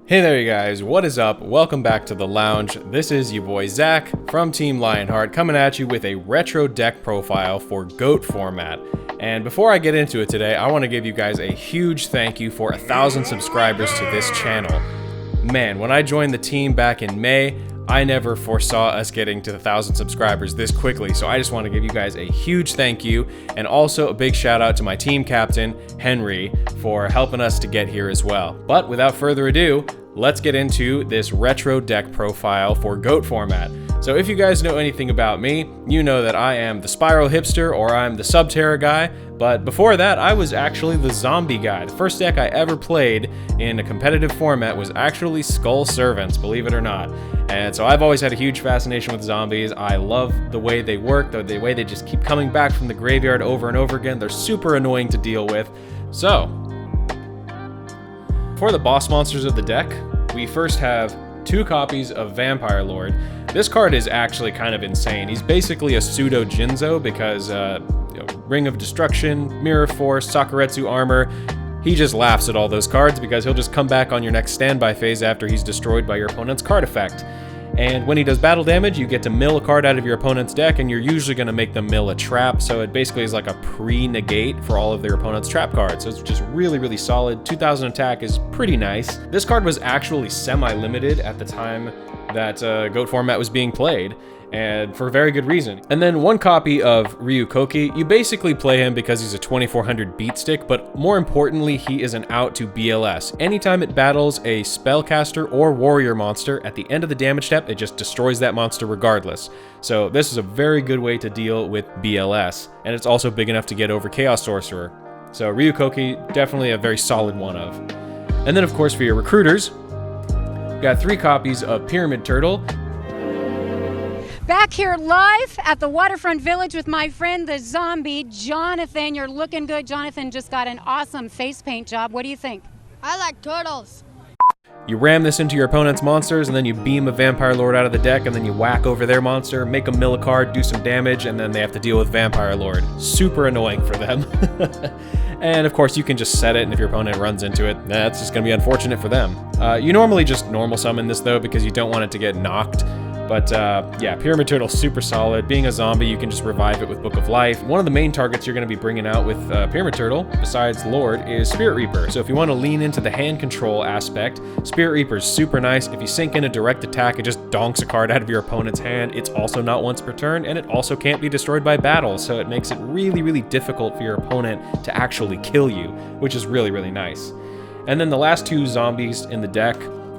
Hey there you guys, what is up? Welcome back to the lounge. This is your boy Zack from Team Lionheart coming at you with a retro deck profile for GOAT format. And before I get into it today, I want to give you guys a huge thank you for 1,000 subscribers to this channel. Man, when I joined the team back in May, I never foresaw us getting to 1,000 subscribers this quickly, so I just want to give you guys a huge thank you, and also a big shout out to my team captain, Henry, for helping us to get here as well. But without further ado, let's get into this retro deck profile for GOAT format. So if you guys know anything about me, you know that I am the Spiral Hipster, or I'm the Subterra guy, but before that, I was actually the Zombie guy. The first deck I ever played in a competitive format was actually Skull Servants, believe it or not. And so I've always had a huge fascination with zombies. I love the way they work, the way they just keep coming back from the graveyard over and over again. They're super annoying to deal with. So, for the boss monsters of the deck, we first have 2 copies of Vampire Lord. This card is actually kind of insane. He's basically a pseudo Jinzo because Ring of Destruction, Mirror Force, Sakuretsu Armor. He just laughs at all those cards because he'll just come back on your next standby phase after he's destroyed by your opponent's card effect. And when he does battle damage, you get to mill a card out of your opponent's deck, and you're usually going to make them mill a trap, so it basically is like a pre-negate for all of their opponent's trap cards. So it's just really, really solid. 2000 attack is pretty nice. This card was actually semi-limited at the time that GOAT format was being played, and for a very good reason. And then 1 copy of Ryukoki. You basically play him because he's a 2400 beat stick, but more importantly, he is an out to BLS. Anytime it battles a spellcaster or warrior monster, at the end of the damage step, it just destroys that monster regardless. So this is a very good way to deal with BLS, and it's also big enough to get over Chaos Sorcerer. So Ryukoki, definitely a very solid one of. And then of course for your recruiters, we've got 3 copies of Pyramid Turtle. Back here live at the Waterfront Village with my friend, the zombie, Jonathan. You're looking good. Jonathan just got an awesome face paint job. What do you think? I like turtles. You ram this into your opponent's monsters, and then you beam a Vampire Lord out of the deck, and then you whack over their monster, make them mill a card, do some damage, and then they have to deal with Vampire Lord. Super annoying for them. And of course, you can just set it, and if your opponent runs into it, that's just going to be unfortunate for them. You normally just normal summon this, though, because you don't want it to get knocked. But yeah, Pyramid Turtle's super solid. Being a zombie, you can just revive it with Book of Life. One of the main targets you're going to be bringing out with Pyramid Turtle, besides Lord, is Spirit Reaper. So if you want to lean into the hand control aspect, Spirit Reaper is super nice. If you sink in a direct attack, it just donks a card out of your opponent's hand. It's also not once per turn, and it also can't be destroyed by battle, so it makes it really, really difficult for your opponent to actually kill you, which is really, really nice. And then the last 2 zombies in the deck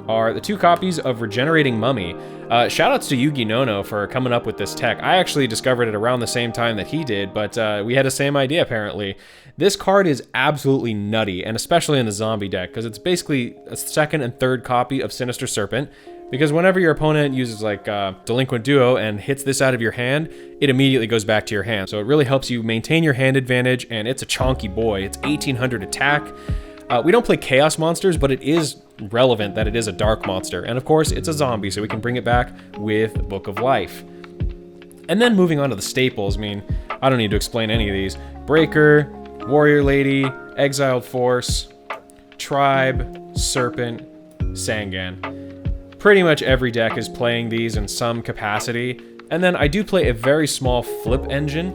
are the 2 copies of Regenerating Mummy. Shoutouts to Yugi Nono for coming up with this tech. I actually discovered it around the same time that he did, but we had the same idea apparently. This card is absolutely nutty, and especially in the zombie deck, because it's basically a 2nd and 3rd copy of Sinister Serpent, because whenever your opponent uses like Delinquent Duo and hits this out of your hand, it immediately goes back to your hand. So it really helps you maintain your hand advantage, and it's a chonky boy. It's 1800 attack. We don't play Chaos monsters, but it is relevant that it is a dark monster. And of course, it's a zombie, so we can bring it back with Book of Life. And then moving on to the staples, I mean, I don't need to explain any of these. Breaker, Warrior Lady, Exiled Force, Tribe, Serpent, Sangan. Pretty much every deck is playing these in some capacity. And then I do play a very small flip engine,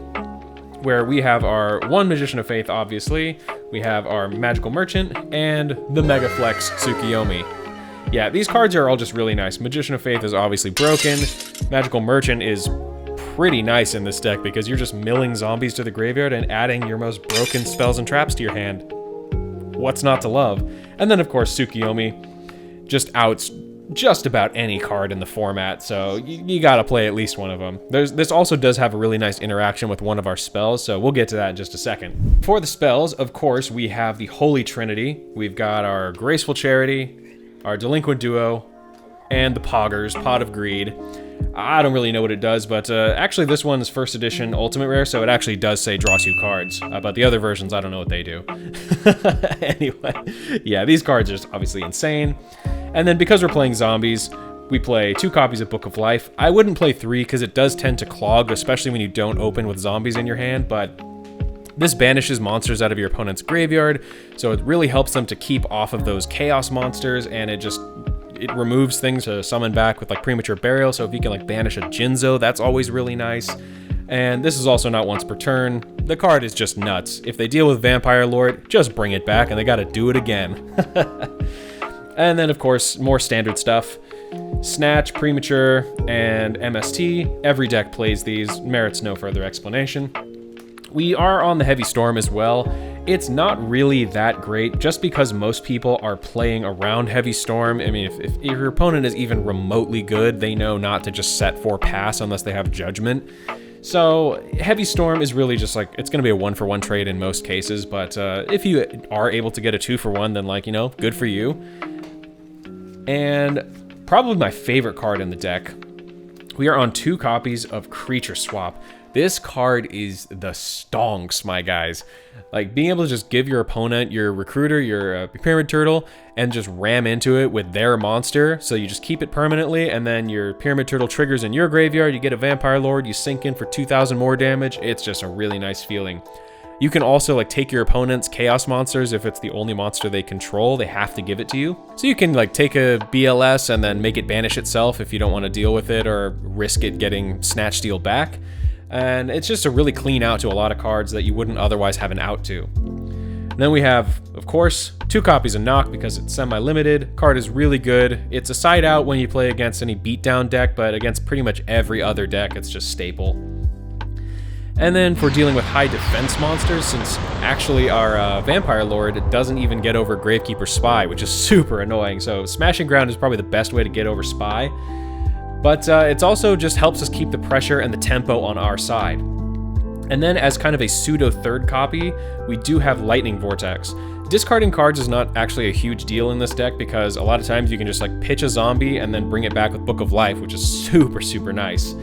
where we have our 1 Magician of Faith, obviously, we have our Magical Merchant, and the Mega Flex Tsukiyomi. Yeah, these cards are all just really nice. Magician of Faith is obviously broken. Magical Merchant is pretty nice in this deck because you're just milling zombies to the graveyard and adding your most broken spells and traps to your hand. What's not to love? And then, of course, Tsukiyomi just outs just about any card in the format, so you gotta play at least one of them. This also does have a really nice interaction with one of our spells, so we'll get to that in just a second. For the spells, of course, we have the Holy Trinity. We've got our Graceful Charity, our Delinquent Duo, and the Poggers, Pot of Greed. I don't really know what it does, but actually this one is 1st edition Ultimate Rare, so it actually does say draw 2 cards. But the other versions, I don't know what they do. Anyway, yeah, these cards are just obviously insane. And then because we're playing zombies, we play 2 copies of Book of Life. I wouldn't play 3 because it does tend to clog, especially when you don't open with zombies in your hand, but This banishes monsters out of your opponent's graveyard, so it really helps them to keep off of those chaos monsters, and it removes things to summon back with like premature burial. So if you can like banish a Jinzo, that's always really nice. And this is also not once per turn. The card is just nuts. If they deal with Vampire Lord, just bring it back and they gotta do it again. And then of course, more standard stuff. Snatch, Premature, and MST. Every deck plays these, merits no further explanation. We are on the Heavy Storm as well. It's not really that great just because most people are playing around Heavy Storm. I mean, if your opponent is even remotely good, they know not to just set 4 pass unless they have Judgment. So Heavy Storm is really just like, it's going to be a 1-for-1 trade in most cases, but if you are able to get a 2-for-1, then like, you know, good for you. And probably my favorite card in the deck, we are on 2 copies of Creature Swap. This card is the stonks, my guys. Like, being able to just give your opponent your Recruiter, your Pyramid Turtle, and just ram into it with their monster, so you just keep it permanently, and then your Pyramid Turtle triggers in your graveyard, you get a Vampire Lord, you sink in for 2,000 more damage. It's just a really nice feeling. You can also like take your opponent's Chaos monsters. If it's the only monster they control, they have to give it to you. So you can like take a BLS and then make it banish itself if you don't want to deal with it or risk it getting Snatch Steal back. And it's just a really clean out to a lot of cards that you wouldn't otherwise have an out to. And then we have, of course, 2 copies of Knock because it's semi-limited. Card is really good. It's a side out when you play against any beatdown deck, but against pretty much every other deck, it's just staple. And then for dealing with high defense monsters, since actually our Vampire Lord doesn't even get over Gravekeeper Spy, which is super annoying. So Smashing Ground is probably the best way to get over Spy. But it also just helps us keep the pressure and the tempo on our side. And then as kind of a pseudo third copy, we do have Lightning Vortex. Discarding cards is not actually a huge deal in this deck because a lot of times you can just like pitch a zombie and then bring it back with Book of Life, which is super, super nice.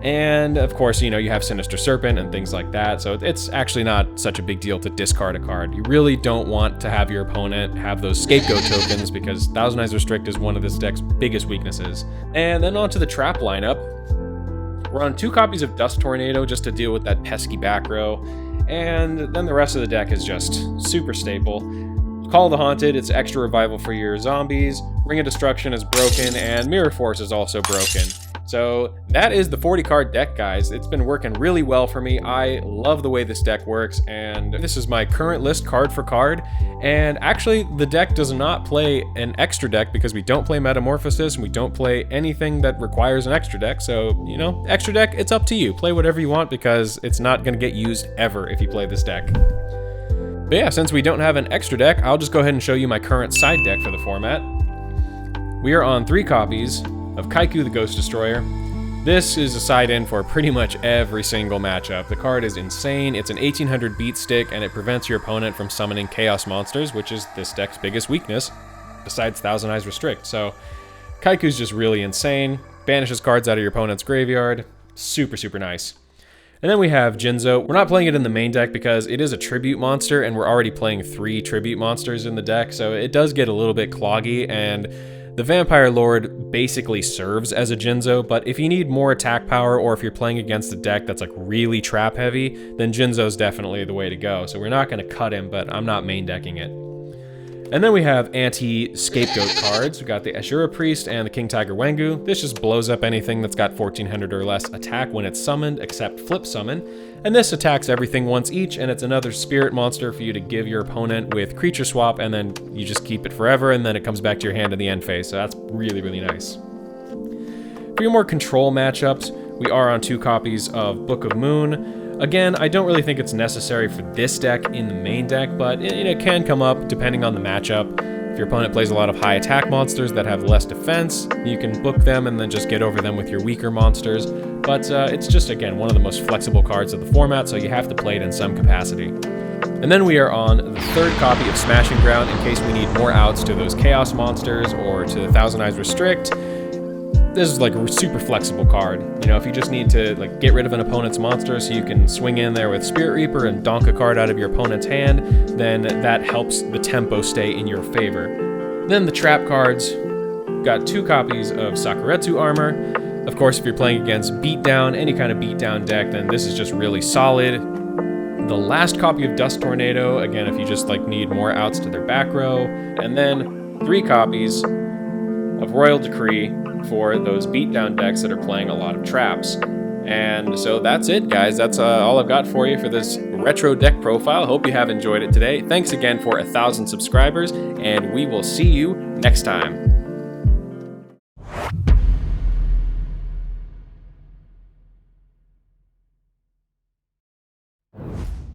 And of course, you know, you have Sinister Serpent and things like that, so it's actually not such a big deal to discard a card. You really don't want to have your opponent have those scapegoat tokens because Thousand Eyes Restrict is one of this deck's biggest weaknesses. And then onto the trap lineup. We're on 2 copies of Dust Tornado just to deal with that pesky back row. And then the rest of the deck is just super staple. Call of the Haunted, it's extra revival for your zombies. Ring of Destruction is broken, and Mirror Force is also broken. So that is the 40 card deck, guys. It's been working really well for me. I love the way this deck works, and this is my current list card for card. And actually, the deck does not play an extra deck because we don't play Metamorphosis and we don't play anything that requires an extra deck. So, you know, extra deck, it's up to you. Play whatever you want because it's not going to get used ever if you play this deck. But yeah, since we don't have an extra deck, I'll just go ahead and show you my current side deck for the format. We are on 3 copies of Kaiku the Ghost Destroyer. This is a side-in for pretty much every single matchup. The card is insane. It's an 1800 beat stick, and it prevents your opponent from summoning Chaos monsters, which is this deck's biggest weakness, besides Thousand Eyes Restrict. So Kaiku's just really insane. Banishes cards out of your opponent's graveyard. Super, super nice. And then we have Jinzo. We're not playing it in the main deck because it is a tribute monster, and we're already playing 3 tribute monsters in the deck, so it does get a little bit cloggy, and the Vampire Lord basically serves as a Jinzo, but if you need more attack power or if you're playing against a deck that's like really trap heavy, then Jinzo's definitely the way to go. So we're not going to cut him, but I'm not main decking it. And then we have anti-scapegoat cards. We got the Ashura Priest and the King Tiger Wengu. This just blows up anything that's got 1400 or less attack when it's summoned, except Flip Summon. And this attacks everything once each, and it's another spirit monster for you to give your opponent with Creature Swap, and then you just keep it forever, and then it comes back to your hand in the end phase. So that's really, really nice. For your more control matchups, we are on 2 copies of Book of Moon. Again, I don't really think it's necessary for this deck in the main deck, but it can come up depending on the matchup. If your opponent plays a lot of high attack monsters that have less defense, you can book them and then just get over them with your weaker monsters. But it's just, again, one of the most flexible cards of the format, so you have to play it in some capacity. And then we are on the 3rd copy of Smashing Ground in case we need more outs to those Chaos monsters or to the Thousand Eyes Restrict. This is like a super flexible card. You know, if you just need to like get rid of an opponent's monster so you can swing in there with Spirit Reaper and donk a card out of your opponent's hand, then that helps the tempo stay in your favor. Then the trap cards. Got 2 copies of Sakuretsu Armor. Of course, if you're playing against beatdown, any kind of beatdown deck, then this is just really solid. the last copy of Dust Tornado, again, if you just like need more outs to their back row, and then 3 copies of Royal Decree for those beatdown decks that are playing a lot of traps. And so that's it, guys. That's all I've got for you for this retro deck profile. Hope you have enjoyed it today. Thanks again for 1,000 subscribers, and we will see you next time.